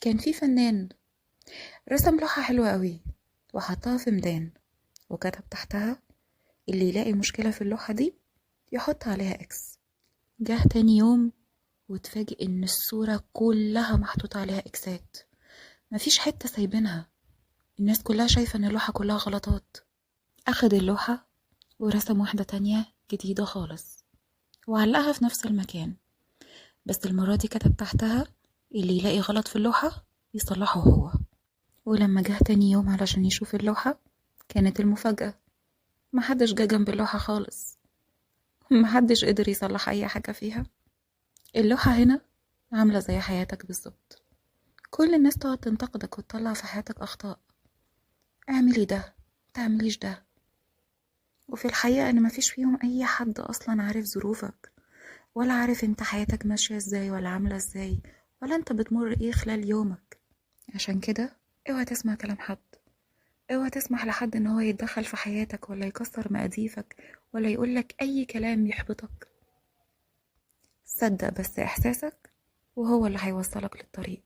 كان في فنان رسم لوحة حلوة قوي وحطها في ميدان، وكتب تحتها: اللي يلاقي مشكلة في اللوحة دي يحط عليها اكس. جه تاني يوم واتفاجئ ان الصورة كلها محطوط عليها اكسات، مفيش حتة سايبينها. الناس كلها شايفة ان اللوحة كلها غلطات. اخد اللوحة ورسم واحدة تانية جديدة خالص وعلقها في نفس المكان، بس المرة دي كتب تحتها: اللي يلاقي غلط في اللوحة يصلحه هو. ولما جه تاني يوم علشان يشوف اللوحة، كانت المفاجأة محدش جه جنب اللوحة خالص، محدش قدر يصلح أي حاجة فيها. اللوحة هنا عاملة زي حياتك بالظبط، كل الناس تقعد تنتقدك وتطلع في حياتك أخطاء: اعملي ده، متعمليش ده. وفي الحقيقة ان مفيش فيهم أي حد أصلا عارف ظروفك، ولا عارف انت حياتك ماشية ازاي ولا عاملة ازاي، ولا انت بتمر ايه خلال يومك. عشان كده اوعى تسمع كلام حد، اوعى تسمح لحد ان هو يتدخل في حياتك ولا يكسر مقاديفك ولا يقولك اي كلام يحبطك. صدق بس احساسك وهو اللي هيوصلك للطريق.